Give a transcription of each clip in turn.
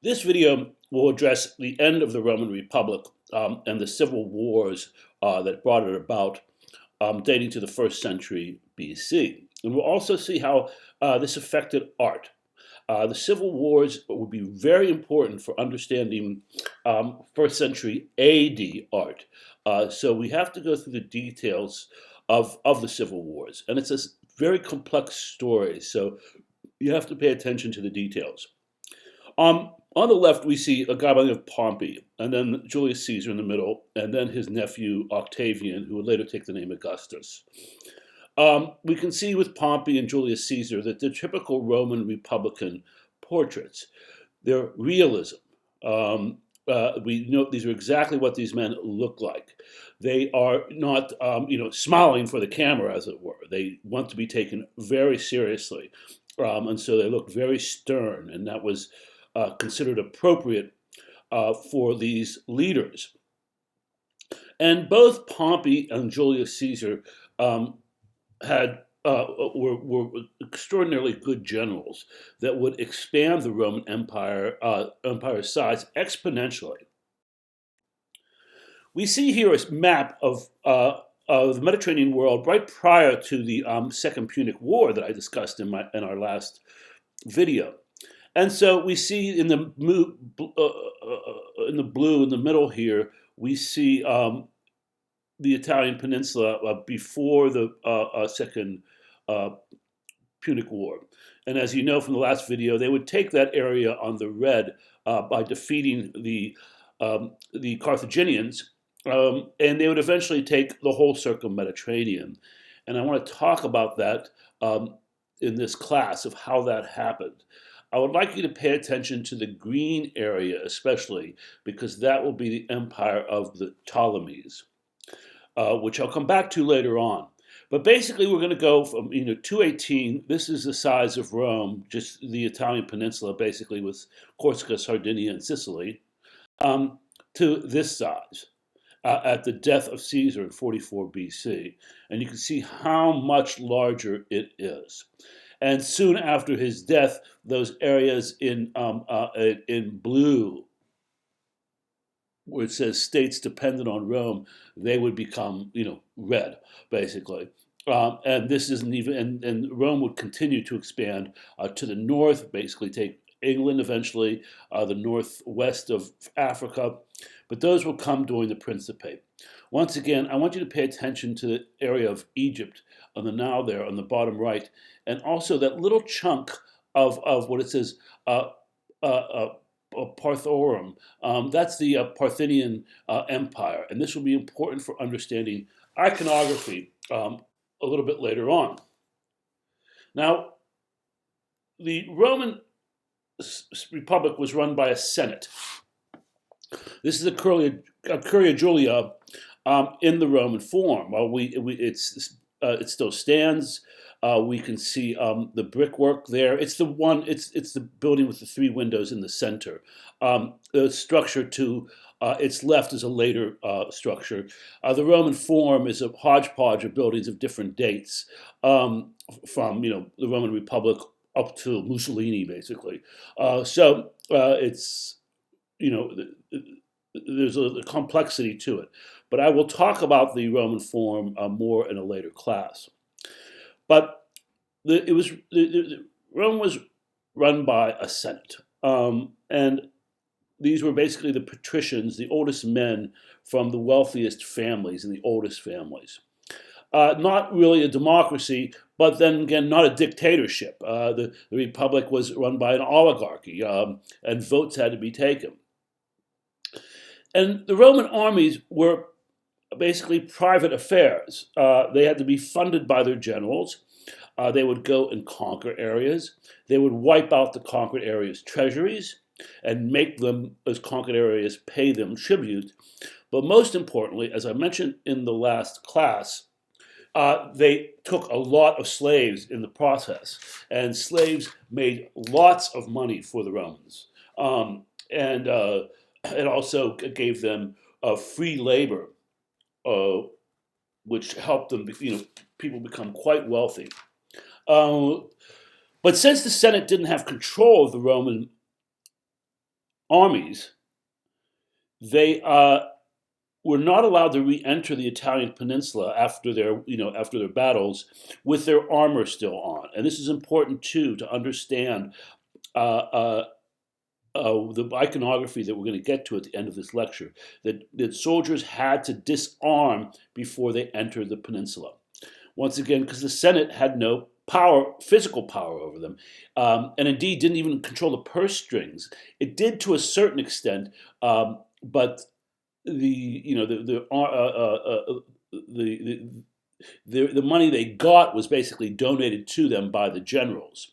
This video will address the end of the Roman Republic and the civil wars that brought it about, dating to the first century BC. And we'll also see how this affected art. The civil wars would be very important for understanding first century AD art. So we have to go through the details of the civil wars. And it's a very complex story, so you have to pay attention to the details. On the left, we see a guy by the name of Pompey, and then Julius Caesar in the middle, and then his nephew Octavian, who would later take the name Augustus. We can see with Pompey and Julius Caesar that they're typical Roman Republican portraits. They're realism. We know these are exactly what these men look like. They are not, smiling for the camera, as it were. They want to be taken very seriously, and so they look very stern, and that was considered appropriate for these leaders. And both Pompey and Julius Caesar were extraordinarily good generals that would expand the Roman empire's size exponentially. We see here a map of the Mediterranean world right prior to the Second Punic War that I discussed in our last video. And so we see in the blue in the middle here, we see the Italian peninsula before the Second Punic War. And as you know from the last video, they would take that area on the red by defeating the Carthaginians, and they would eventually take the whole Circum-Mediterranean. And I want to talk about that in this class of how that happened. I would like you to pay attention to the green area especially, because that will be the empire of the Ptolemies, which I'll come back to later on. But basically, we're going to go from 218. This is the size of Rome, just the Italian peninsula, basically with Corsica, Sardinia, and Sicily, to this size at the death of Caesar in 44 BC. And you can see how much larger it is. And soon after his death, those areas in blue, where it says states dependent on Rome, they would become, red, basically. And this isn't even, and Rome would continue to expand to the north, basically take England eventually, the northwest of Africa. But those will come during the Principate. Once again, I want you to pay attention to the area of Egypt on the Nile there on the bottom right, and also that little chunk of what it says, Parthorum. That's the Parthian Empire, and this will be important for understanding iconography a little bit later on. Now, the Roman Republic was run by a Senate. This is a Curia Julia in the Roman form. It still stands. We can see the brickwork there. It's the building with the three windows in the center. The structure to its left is a later structure. The Roman form is a hodgepodge of buildings of different dates, from the Roman Republic up to Mussolini, basically. So it's there's a complexity to it. But I will talk about the Roman form more in a later class. But Rome was run by a senate, and these were basically the patricians, the oldest men from the wealthiest families and the oldest families. Not really a democracy, but then again, not a dictatorship. The republic was run by an oligarchy, and votes had to be taken. And the Roman armies were basically private affairs. They had to be funded by their generals. They would go and conquer areas. They would wipe out the conquered areas' treasuries and make them, as conquered areas, pay them tribute. But most importantly, as I mentioned in the last class, they took a lot of slaves in the process. And slaves made lots of money for the Romans. And it also gave them free labor, which helped them, people become quite wealthy. But since the Senate didn't have control of the Roman armies, they were not allowed to re-enter the Italian peninsula after their battles with their armor still on. And this is important too to understand uh, uh, the iconography that we're going to get to at the end of this lecture. That soldiers had to disarm before they entered the peninsula. Once again, because the Senate had no power, physical power over them, and indeed didn't even control the purse strings. It did to a certain extent, but the money they got was basically donated to them by the generals.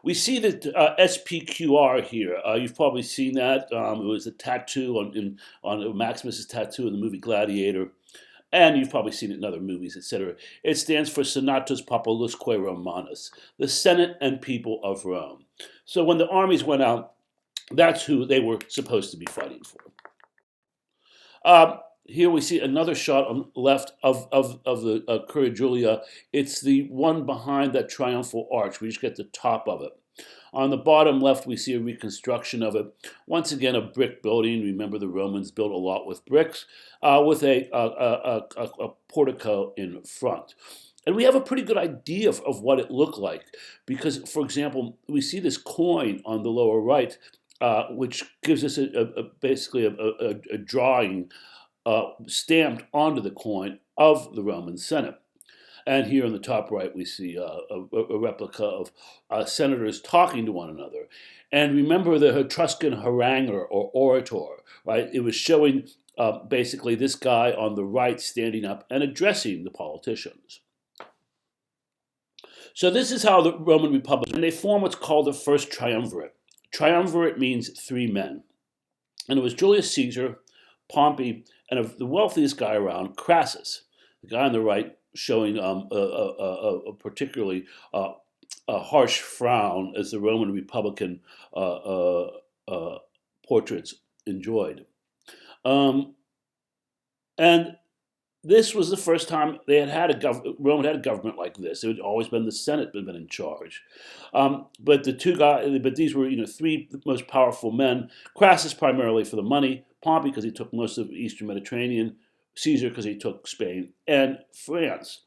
We see that SPQR here. You've probably seen that. It was a tattoo on Maximus's tattoo in the movie Gladiator, and you've probably seen it in other movies, etc. It stands for Senatus Populusque Romanus, the Senate and people of Rome. So when the armies went out, that's who they were supposed to be fighting for. Here we see another shot on the left of the Curia Julia. It's the one behind that triumphal arch. We just get the top of it. On the bottom left, we see a reconstruction of it. Once again, a brick building. Remember, the Romans built a lot with bricks, with a portico in front. And we have a pretty good idea of what it looked like because, for example, we see this coin on the lower right, which gives us basically a drawing stamped onto the coin of the Roman Senate. And here on the top right, we see a replica of senators talking to one another. And remember the Etruscan haranguer or orator, right? It was showing basically this guy on the right standing up and addressing the politicians. So this is how the Roman Republic, and they form what's called the first triumvirate. Triumvirate means three men. And it was Julius Caesar, Pompey, and the wealthiest guy around, Crassus. The guy on the right showing a particularly harsh frown as the Roman Republican portraits enjoyed. And this was the first time they Rome had a government like this. It had always been the Senate that had been in charge. But these were three most powerful men. Crassus primarily for the money, Pompey because he took most of the Eastern Mediterranean, Caesar because he took Spain and France.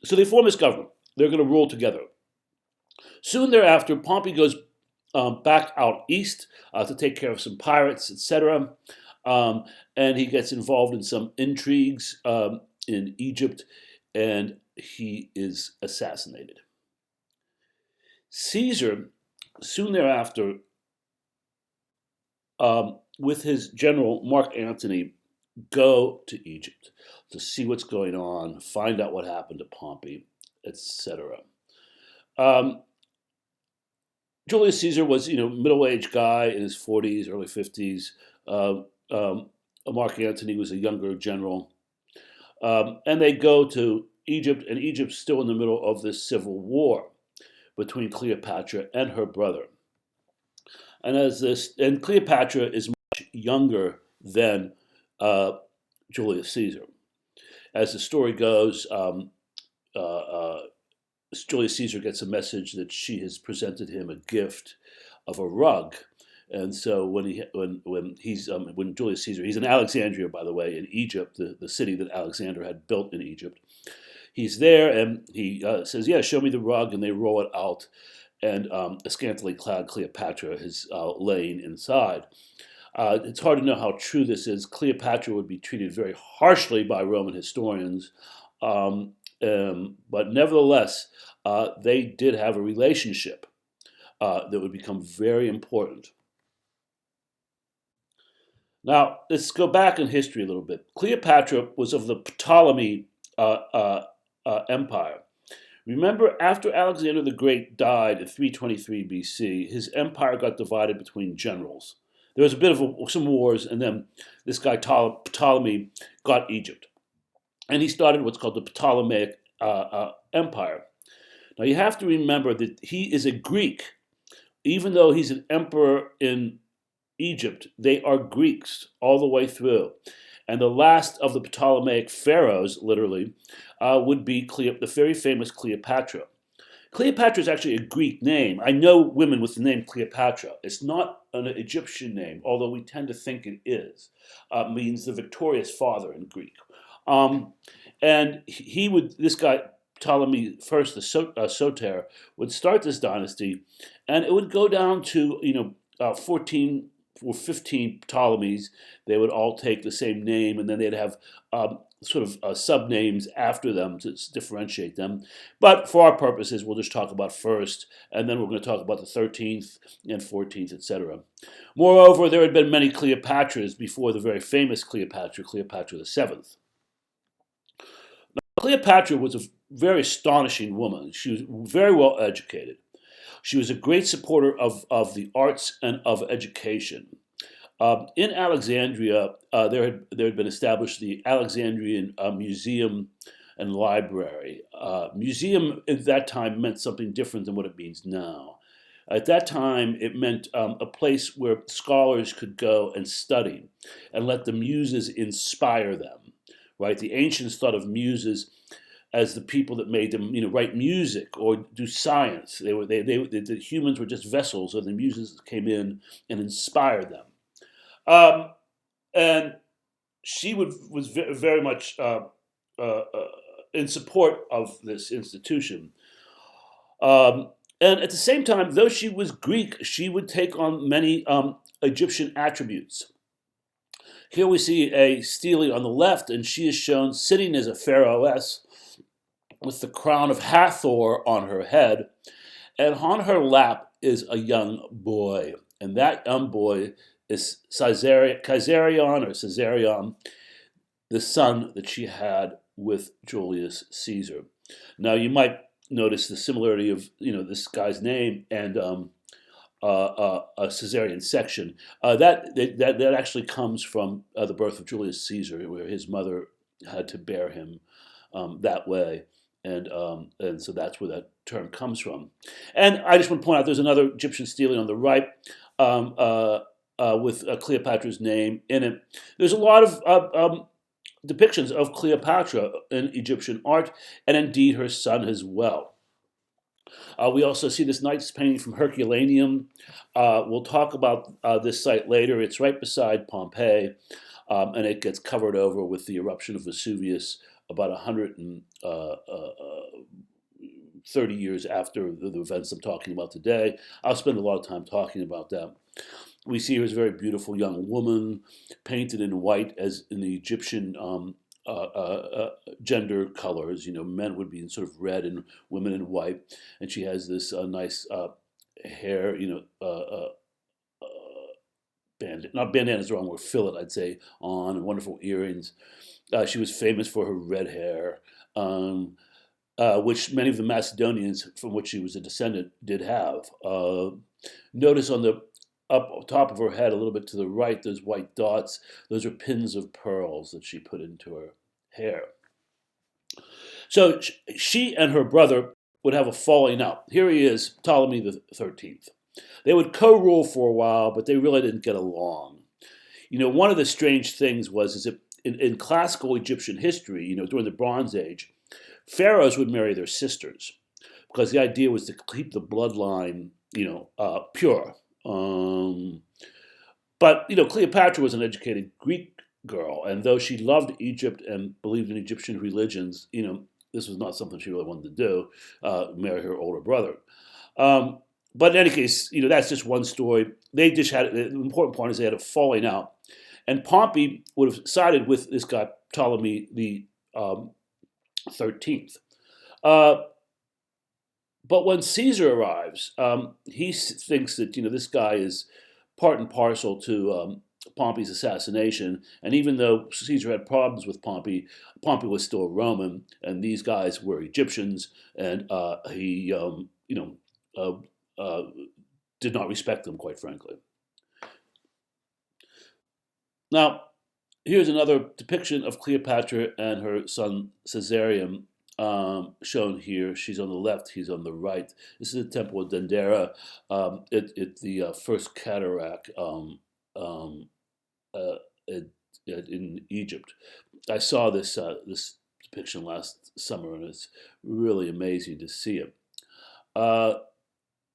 So they form this government. They're going to rule together. Soon thereafter, Pompey goes back out east to take care of some pirates, etc. And he gets involved in some intrigues in Egypt, and he is assassinated. Caesar, soon thereafter, with his general Mark Antony, go to Egypt to see what's going on, find out what happened to Pompey, etc. Julius Caesar was, middle-aged guy in his 40s, early 50s. Mark Antony was a younger general. And they go to Egypt, and Egypt's still in the middle of this civil war between Cleopatra and her brother. And Cleopatra is much younger than Julius Caesar. As the story goes, Julius Caesar gets a message that she has presented him a gift of a rug. And so when Julius Caesar, he's in Alexandria, by the way, in Egypt, the city that Alexander had built in Egypt. He's there, and he says, "Yeah, show me the rug," and they roll it out, and a scantily clad Cleopatra is laying inside. It's hard to know how true this is. Cleopatra would be treated very harshly by Roman historians, but nevertheless, they did have a relationship that would become very important. Now, let's go back in history a little bit. Cleopatra was of the Ptolemy Empire. Remember, after Alexander the Great died in 323 BC, his empire got divided between generals. There was a bit of some wars, and then this guy Ptolemy got Egypt. And he started what's called the Ptolemaic Empire. Now, you have to remember that he is a Greek. Even though he's an emperor in Egypt, they are Greeks all the way through. And the last of the Ptolemaic pharaohs, literally, would be the very famous Cleopatra. Cleopatra is actually a Greek name. I know women with the name Cleopatra. It's not an Egyptian name, although we tend to think it is. Means the victorious father in Greek. Um, and he would, this guy, Ptolemy first, Soter, would start this dynasty, and it would go down to 14 or 15 Ptolemies. They would all take the same name, and then they'd have sort of sub names after them to differentiate them. But for our purposes, we'll just talk about first, and then we're going to talk about the 13th and 14th, etc. Moreover, there had been many Cleopatras before the very famous Cleopatra, Cleopatra the Seventh. Cleopatra was a very astonishing woman. She was very well educated. She was a great supporter of the arts and of education. In Alexandria, there had been established the Alexandrian Museum and Library. Museum at that time meant something different than what it means now. At that time, it meant a place where scholars could go and study and let the muses inspire them. Right? The ancients thought of muses as the people that made them, write music or do science. The humans were just vessels, and the muses came in and inspired them. Um, and she was very much uh, in support of this institution. And at the same time, though she was Greek, she would take on many Egyptian attributes. Here we see a stele on the left, and she is shown sitting as a pharaohess with the crown of Hathor on her head, and on her lap is a young boy, and that young boy is Caesarion, the son that she had with Julius Caesar. Now you might notice the similarity of this guy's name and a Caesarian section. That actually comes from the birth of Julius Caesar, where his mother had to bear him that way, and so that's where that term comes from. And I just want to point out there's another Egyptian stele on the right um, with Cleopatra's name in it. There's a lot of depictions of Cleopatra in Egyptian art, and indeed her son as well. We also see this nice painting from Herculaneum. We'll talk about this site later. It's right beside Pompeii, and it gets covered over with the eruption of Vesuvius about 130 years after the events I'm talking about today. I'll spend a lot of time talking about that. We see her as a very beautiful young woman, painted in white as in the Egyptian gender colors. Men would be in sort of red and women in white, and she has this nice hair. Not bandana is the wrong word, fillet, I'd say, on, and wonderful earrings. She was famous for her red hair, which many of the Macedonians from which she was a descendant did have. Notice on the up top of her head, a little bit to the right, those white dots. Those are pins of pearls that she put into her hair. So she and her brother would have a falling out. Here he is, Ptolemy the 13th. They would co-rule for a while, but they really didn't get along. One of the strange things is that in classical Egyptian history, during the Bronze Age, pharaohs would marry their sisters because the idea was to keep the bloodline, pure. But Cleopatra was an educated Greek girl, and though she loved Egypt and believed in Egyptian religions, this was not something she really wanted to do. Marry her older brother. But in any case, that's just one story. They just had the important point is they had a falling out, and Pompey would have sided with this guy Ptolemy the 13th. But when Caesar arrives, he thinks that this guy is part and parcel to Pompey's assassination. And even though Caesar had problems with Pompey, Pompey was still a Roman, and these guys were Egyptians, and he did not respect them, quite frankly. Now, here's another depiction of Cleopatra and her son Caesarion, shown here. She's on the left, he's on the right. This is the Temple of Dendera. It's the first cataract in Egypt. I saw this depiction last summer, and it's really amazing to see it. Uh,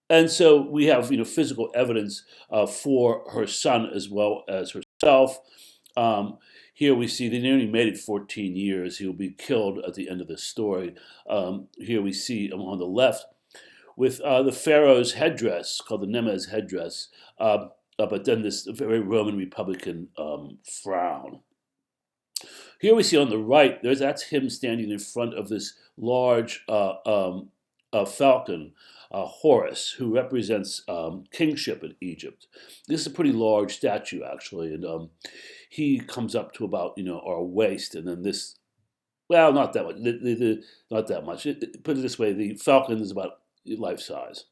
and so we have physical evidence for her son as well as herself. Um, Here we see they only made it 14 years. He will be killed at the end of this story. Here we see on the left with the pharaoh's headdress called the Nemes headdress, but then this very Roman Republican frown. Here we see on the right, that's him standing in front of this large falcon, Horus, who represents kingship in Egypt. This is a pretty large statue, actually, and he comes up to about our waist, and then this, well, not that much, not that much. Put it this way: the falcon is about life size.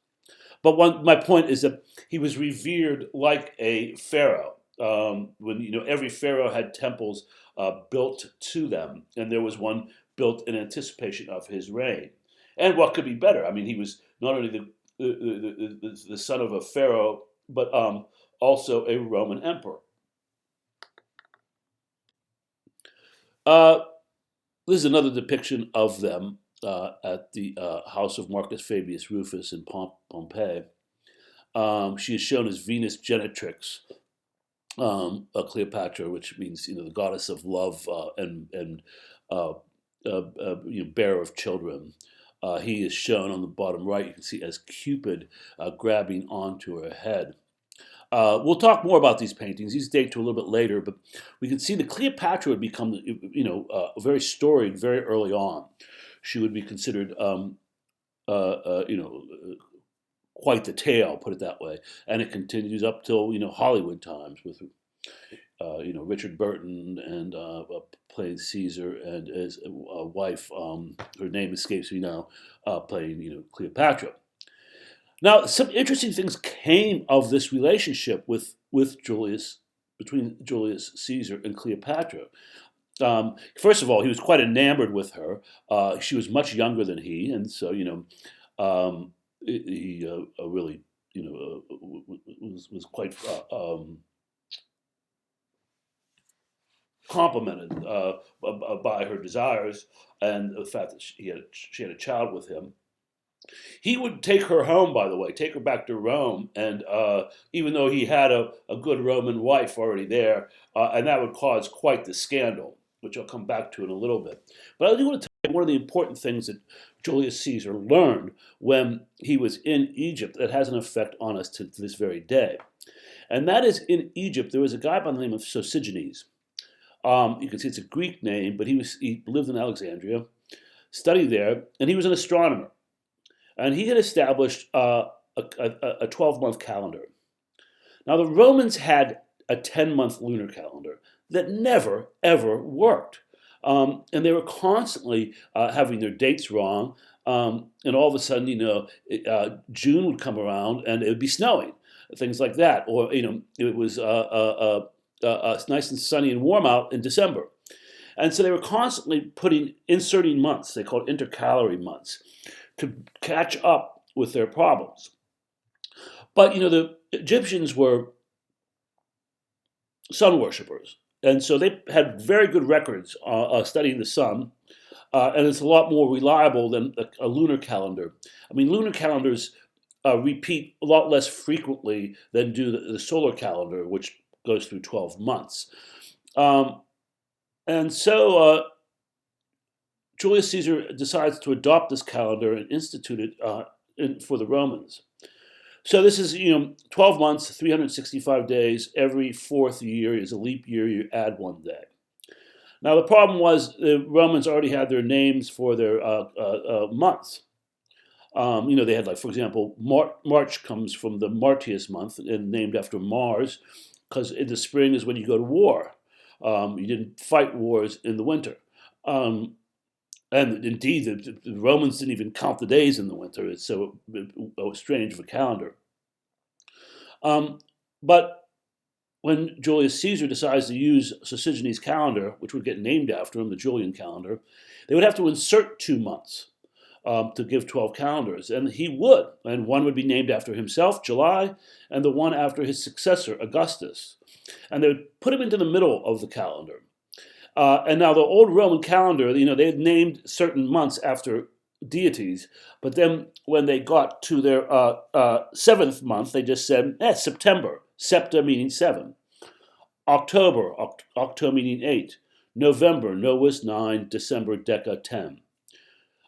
But my point is that he was revered like a pharaoh. When every pharaoh had temples built to them, and there was one built in anticipation of his reign. And what could be better? I mean, he was not only the son of a pharaoh, but also a Roman emperor. This is another depiction of them at the house of Marcus Fabius Rufus in Pompeii. She is shown as Venus Genetrix, Cleopatra, which means the goddess of love and bearer of children. He is shown on the bottom right. You can see as Cupid grabbing onto her head. We'll talk more about these paintings. These date to a little bit later, but we can see that Cleopatra would become, very storied very early on. She would be considered, quite the tale, put it that way, and it continues up till Hollywood times with, Richard Burton and playing Caesar, and his wife, her name escapes me now, playing Cleopatra. Now, some interesting things came of this relationship with Julius, between Julius Caesar and Cleopatra. First of all, he was quite enamored with her. She was much younger than he, and so he really was quite complimented by her desires and the fact that she had a child with him. He would take her home, by the way, take her back to Rome, and even though he had a good Roman wife already there, and that would cause quite the scandal, which I'll come back to in a little bit. But I do want to tell you one of the important things that Julius Caesar learned when he was in Egypt that has an effect on us to this very day. And that is, in Egypt, there was a guy by the name of Sosigenes. You can see it's a Greek name, but he lived in Alexandria, studied there, and he was an astronomer. And he had established a 12-month calendar. Now, the Romans had a 10-month lunar calendar that never, ever worked. And they were constantly having their dates wrong. And all of a sudden, June would come around and it would be snowing, things like that. Or, it was nice and sunny and warm out in December. And so they were constantly inserting months, they called intercalary months, to catch up with their problems. But, the Egyptians were sun worshippers. And so they had very good records studying the sun, and it's a lot more reliable than a lunar calendar. I mean, lunar calendars repeat a lot less frequently than do the solar calendar, which goes through 12 months. And so Julius Caesar decides to adopt this calendar and institute it for the Romans. So this is, 12 months, 365 days. Every fourth year is a leap year. You add one day. Now, the problem was the Romans already had their names for their months. They had, for example, March comes from the Martius month and named after Mars, because in the spring is when you go to war. You didn't fight wars in the winter. And indeed, the Romans didn't even count the days in the winter. It's so strange of a calendar. But when Julius Caesar decides to use Sosigenes' calendar, which would get named after him, the Julian calendar, they would have to insert 2 months to give 12 calendars. And he would. And one would be named after himself, July, and the one after his successor, Augustus. And they would put him into the middle of the calendar. And now the old Roman calendar, they had named certain months after deities. But then when they got to their seventh month, they just said, September. Septa meaning seven. October, octo meaning eight. November, Novus 9, December, Deca 10.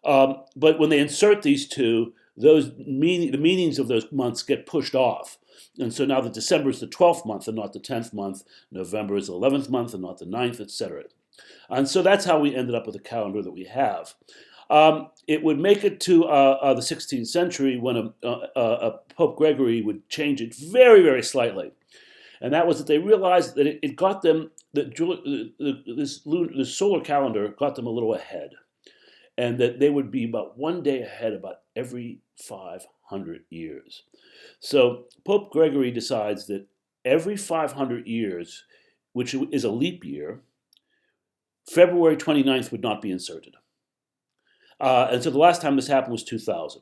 But when they insert these two, the meanings of those months get pushed off. And so now the December is the 12th month and not the 10th month. November is the 11th month and not the 9th, etc. And so that's how we ended up with the calendar that we have. It would make it to the 16th century when a Pope Gregory would change it very, very slightly. And that was that they realized that it got them, that this solar calendar got them a little ahead. And that they would be about one day ahead about every 500 years. So Pope Gregory decides that every 500 years, which is a leap year, February 29th would not be inserted. And so the last time this happened was 2000.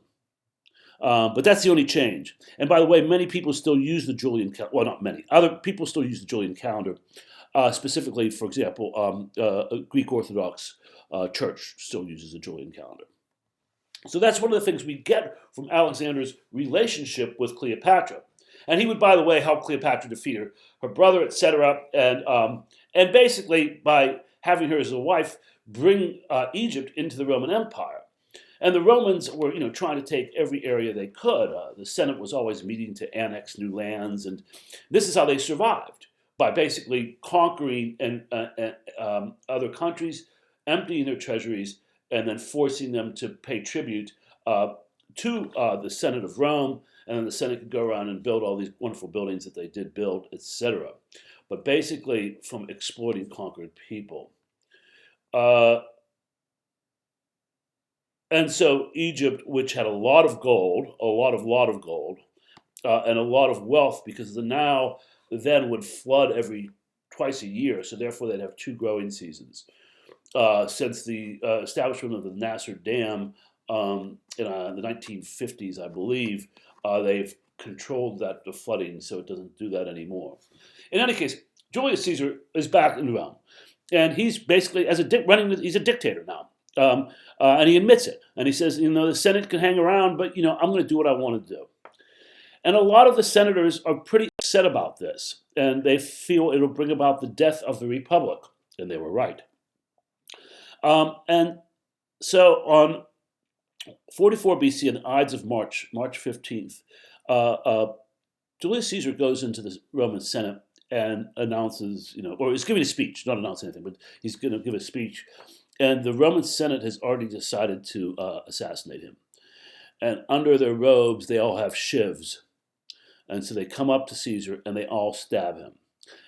But that's the only change. And by the way, many people still use the Julian calendar. Well, not many. Other people still use the Julian calendar. Specifically, for example, Greek Orthodox Church still uses the Julian calendar. So that's one of the things we get from Alexander's relationship with Cleopatra. And he would, by the way, help Cleopatra defeat her brother, etc. And basically, by having her as a wife, bring Egypt into the Roman Empire. And the Romans were, trying to take every area they could. The Senate was always meeting to annex new lands, and this is how they survived, by basically conquering other countries, emptying their treasuries, and then forcing them to pay tribute to the Senate of Rome, and then the Senate could go around and build all these wonderful buildings that they did build, etc. But basically from exploiting conquered people. And so Egypt, which had a lot of gold, and a lot of wealth, because the Nile then would flood twice a year, so therefore they'd have two growing seasons. Since the establishment of the Nasser Dam in the 1950s, I believe, they've controlled the flooding, so it doesn't do that anymore. In any case, Julius Caesar is back in Rome, and he's basically he's a dictator now. And he admits it, and he says, the Senate can hang around, but I'm going to do what I want to do. And a lot of the senators are pretty upset about this, and they feel it'll bring about the death of the republic, and they were right. And so on 44 BC, in the Ides of March 15th, Julius Caesar goes into the Roman Senate and announces, or he's giving a speech, not announcing anything, but he's going to give a speech. And the Roman Senate has already decided to assassinate him. And under their robes, they all have shivs. And so they come up to Caesar and they all stab him.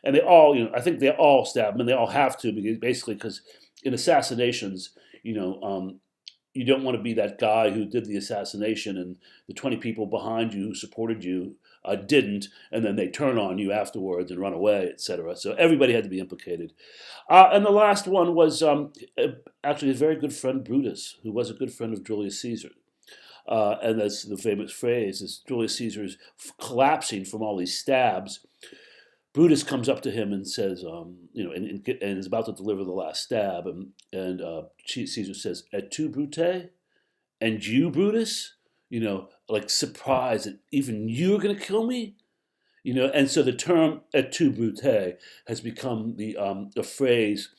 And they all, I think they all stab him, and they all have to, because in assassinations, you don't want to be that guy who did the assassination and the 20 people behind you who supported you didn't, and then they turn on you afterwards and run away, etc. So everybody had to be implicated. And the last one was actually his very good friend Brutus, who was a good friend of Julius Caesar. And that's the famous phrase, is Julius Caesar's collapsing from all these stabs. Brutus comes up to him and says, and is about to deliver the last stab, and Caesar says, "Et tu, Brute? And you, Brutus?" Like surprised that even you're going to kill me? And so the term "et tu, Brute" has become the phrase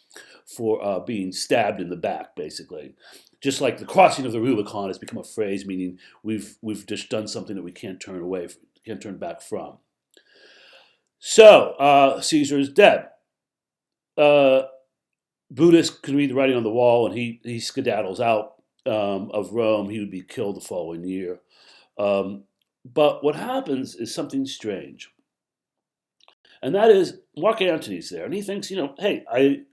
for being stabbed in the back, basically. Just like the crossing of the Rubicon has become a phrase meaning we've just done something that we can't turn back from. So Caesar is dead. Brutus can read the writing on the wall, and he skedaddles out of Rome. He would be killed the following year. But what happens is something strange. And that is, Mark Antony's there, and he thinks, hey,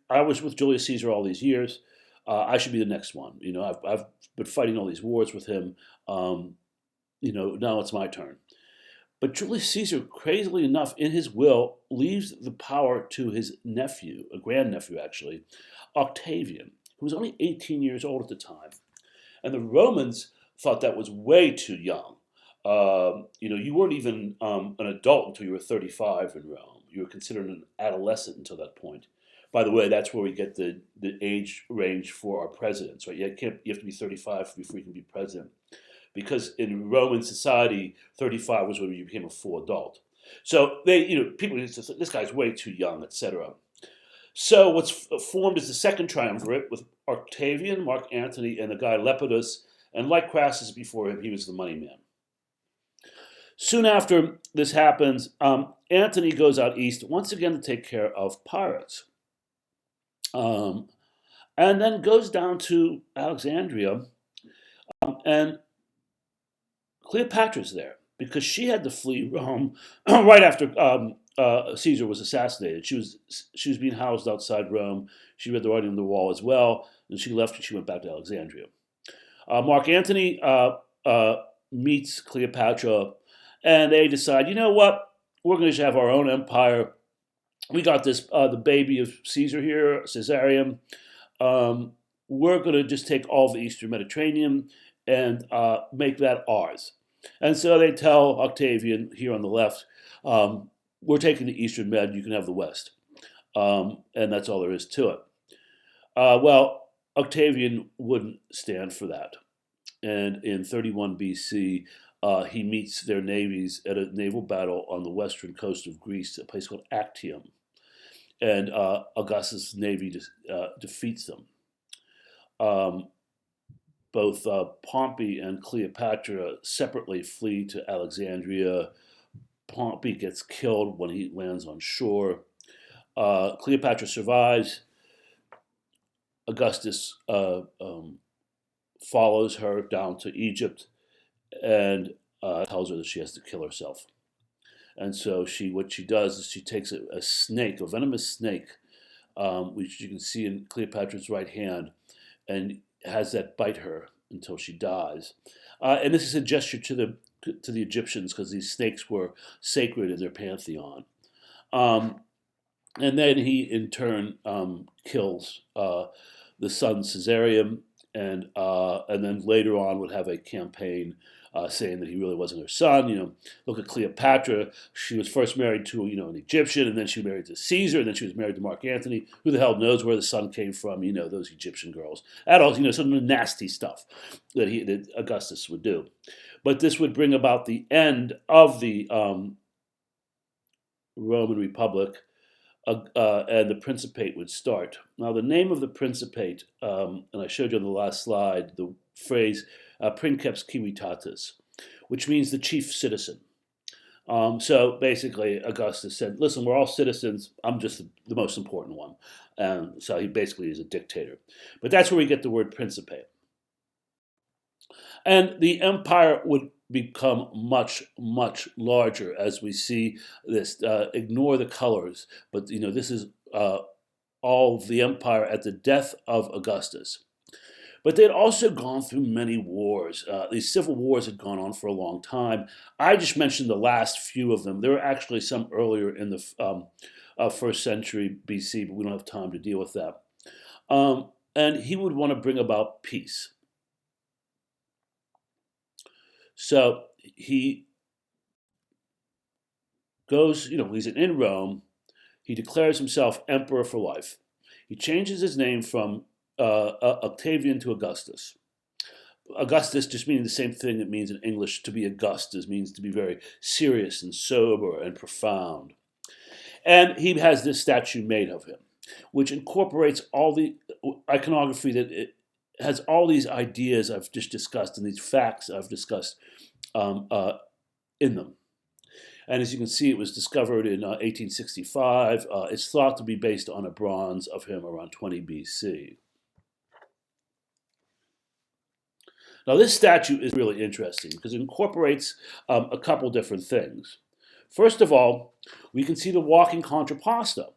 I was with Julius Caesar all these years. I should be the next one. I've been fighting all these wars with him. Now it's my turn. But Julius Caesar, crazily enough, in his will, leaves the power to his nephew, a grandnephew actually, Octavian, who was only 18 years old at the time. And the Romans thought that was way too young. You weren't even an adult until you were 35 in Rome. You were considered an adolescent until that point. By the way, that's where we get the age range for our presidents, right? You have to be 35 before you can be president, because in Roman society, 35 was when you became a full adult. So people used to say, this guy's way too young, etc. So what's formed is the second triumvirate with Octavian, Mark Antony, and the guy Lepidus, and like Crassus before him, he was the money man. Soon after this happens, Antony goes out east once again to take care of pirates, and then goes down to Alexandria, and Cleopatra's there because she had to flee Rome right after Caesar was assassinated. She was being housed outside Rome. She read the writing on the wall as well, and she left and she went back to Alexandria. Mark Antony meets Cleopatra, and they decide, you know what? We're going to have our own empire. We got this the baby of Caesar here, Caesarium. We're going to just take all the Eastern Mediterranean and make that ours. And so they tell Octavian here on the left, we're taking the Eastern Med, you can have the West. And that's all there is to it. Well, Octavian wouldn't stand for that. And in 31 BC, he meets their navies at a naval battle on the western coast of Greece, a place called Actium. And Augustus' navy defeats them. Both Pompey and Cleopatra separately flee to Alexandria. Pompey gets killed when he lands on shore. Cleopatra survives. Augustus follows her down to Egypt and tells her that she has to kill herself. And so what she does is she takes a snake, a venomous snake, which you can see in Cleopatra's right hand, and has that bite her until she dies. And this is a gesture to the Egyptians because these snakes were sacred in their pantheon. And then he, in turn, kills the son Caesarium, and then later on would have a campaign saying that he really wasn't her son. Look at Cleopatra. She was first married to an Egyptian, and then she was married to Caesar, and then she was married to Mark Antony. Who the hell knows where the son came from? Those Egyptian girls. That all, some of the nasty stuff that Augustus would do. But this would bring about the end of the Roman Republic, and the Principate would start. Now, the name of the Principate, and I showed you on the last slide, the phrase Princeps Civitatis, which means the chief citizen. So basically, Augustus said, listen, we're all citizens. I'm just the most important one. And so he basically is a dictator. But that's where we get the word Principate. And the empire would become much, much larger as we see this. Ignore the colors, but this is all of the empire at the death of Augustus. But they had also gone through many wars. These civil wars had gone on for a long time. I just mentioned the last few of them. There were actually some earlier in the first century BC, but we don't have time to deal with that. And he would want to bring about peace. So he goes, he's in Rome. He declares himself emperor for life. He changes his name from Octavian to Augustus. Augustus just meaning the same thing it means in English to be Augustus, means to be very serious and sober and profound. And he has this statue made of him, which incorporates all the iconography that it has all these ideas I've just discussed and these facts I've discussed in them. And as you can see, it was discovered in 1865. It's thought to be based on a bronze of him around 20 BC. Now, this statue is really interesting because it incorporates a couple different things. First of all, we can see the walking contrapposto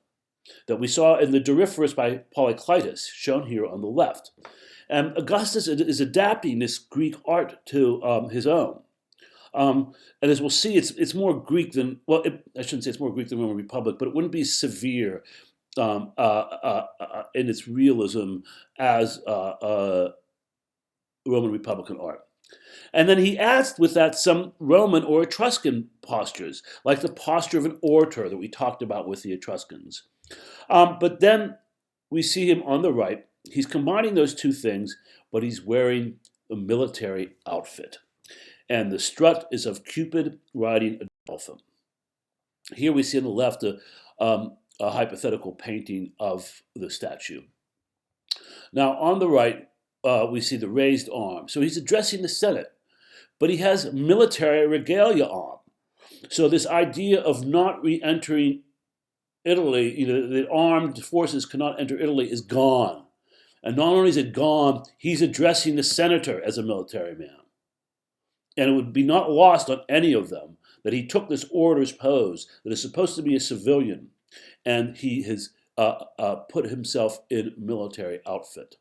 that we saw in the Doryphorus by Polyclitus, shown here on the left. And Augustus is adapting this Greek art to his own. And as we'll see, it's more Greek than, I shouldn't say it's more Greek than Roman Republic, but it wouldn't be severe in its realism as Roman Republican art. And then he adds with that some Roman or Etruscan postures, like the posture of an orator that we talked about with the Etruscans. But then we see him on the right. He's combining those two things, but he's wearing a military outfit. And the strut is of Cupid riding a dolphin. Here we see on the left a hypothetical painting of the statue. Now, on the right, we see the raised arm. So he's addressing the Senate, but he has military regalia on. So this idea of not re-entering Italy, the armed forces cannot enter Italy, is gone. And not only is it gone, he's addressing the senator as a military man. And it would be not lost on any of them that he took this orator's pose that is supposed to be a civilian, and he has put himself in military outfit.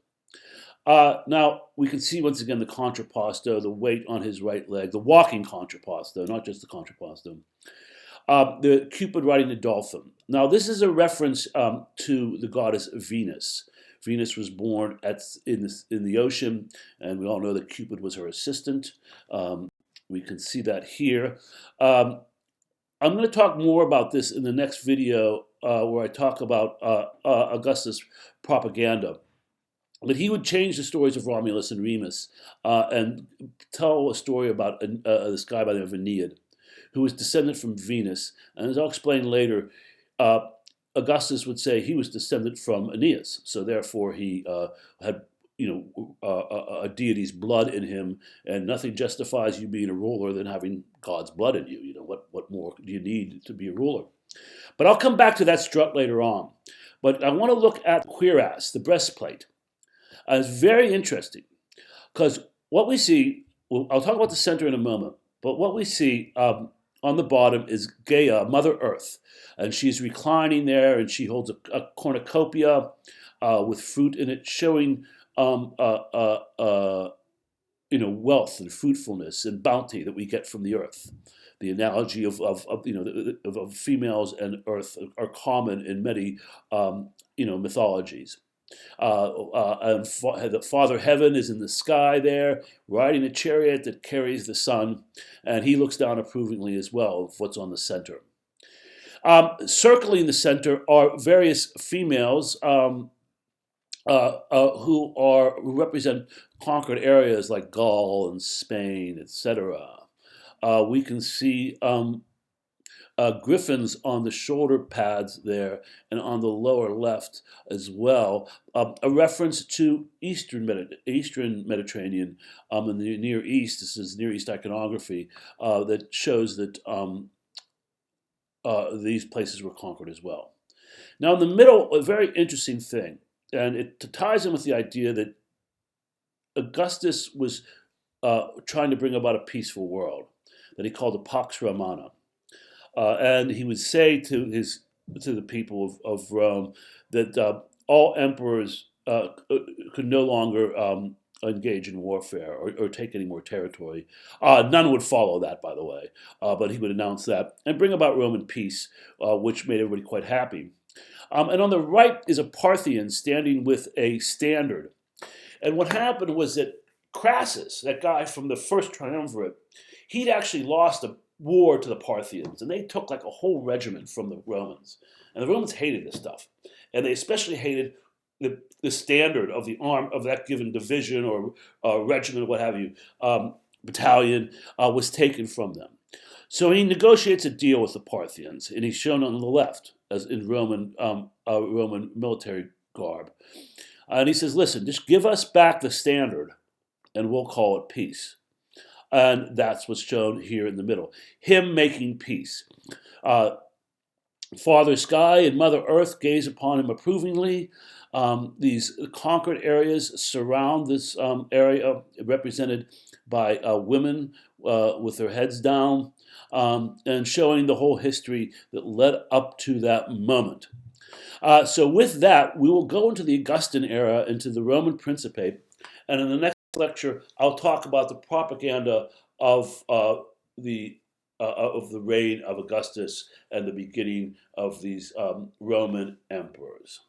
Now, we can see once again the contrapposto, the weight on his right leg, the walking contrapposto, not just the contrapposto. The Cupid riding the dolphin. Now, this is a reference to the goddess Venus. Venus was born in the ocean, and we all know that Cupid was her assistant. We can see that here. I'm going to talk more about this in the next video where I talk about Augustus' propaganda. But he would change the stories of Romulus and Remus and tell a story about this guy by the name of Aeneid, who was descended from Venus. And as I'll explain later, Augustus would say he was descended from Aeneas, so therefore he had a deity's blood in him, and nothing justifies you being a ruler than having God's blood in you. What more do you need to be a ruler? But I'll come back to that strut later on. But I want to look at the cuirass, the breastplate. It's very interesting because what we see, I'll talk about the center in a moment, but what we see on the bottom is Gaia, Mother Earth, and she's reclining there, and she holds a cornucopia with fruit in it, showing wealth and fruitfulness and bounty that we get from the earth. The analogy of females and earth are common in many mythologies. And the Father Heaven is in the sky there, riding a chariot that carries the sun, and he looks down approvingly as well of what's on the center. Circling the center are various females who represent conquered areas like Gaul and Spain, etc. We can see griffins on the shoulder pads there and on the lower left as well. A reference to Eastern Mediterranean in the Near East. This is Near East iconography that shows that these places were conquered as well. Now in the middle, a very interesting thing, and it ties in with the idea that Augustus was trying to bring about a peaceful world that he called the Pax Romana. And he would say to the people of Rome that all emperors could no longer engage in warfare or take any more territory. None would follow that, by the way, but he would announce that and bring about Roman peace, which made everybody quite happy. And on the right is a Parthian standing with a standard. And what happened was that Crassus, that guy from the first triumvirate, he'd actually lost a war to the Parthians, and they took like a whole regiment from the Romans. And the Romans hated this stuff. And they especially hated the standard of the arm of that given division or regiment, what have you, battalion, was taken from them. So he negotiates a deal with the Parthians, and he's shown on the left as in Roman military garb. And he says, listen, just give us back the standard, and we'll call it peace. And that's what's shown here in the middle. Him making peace. Father Sky and Mother Earth gaze upon him approvingly. These conquered areas surround this area represented by women with their heads down and showing the whole history that led up to that moment. So with that, we will go into the Augustan era, into the Roman Principate, and in the next lecture, I'll talk about the propaganda of the reign of Augustus and the beginning of these Roman emperors.